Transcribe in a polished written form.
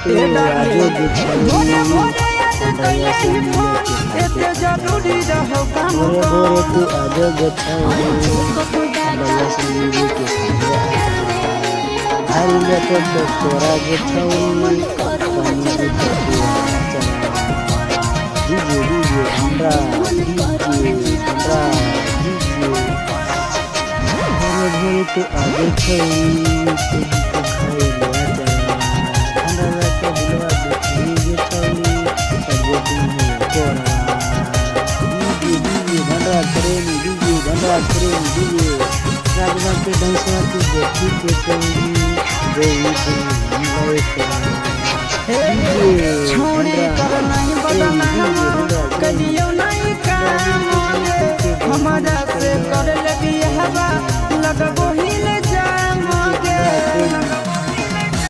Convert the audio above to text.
तो आगे बिछाई भैया से मिले के भोरे भोरे तू आगे बिछाई भैया से मिले के भारी लेके तो तोरा बिछाई पानी बिछाई डीजे डीजे हमरा डीजे हमरा डीजे भोरे भोरे तू आगे खाई तो खाई ले हमरा के दिलवा बिछाई बिछाई सब दिन कोरा डीजे भंडा करें डीजे राजना के डांसवा की देखी के कहीं गई छोड़े कर नहीं बदना कदियो नहीं काम हमारा से कर लगी हवा लगबो ही ले जामगे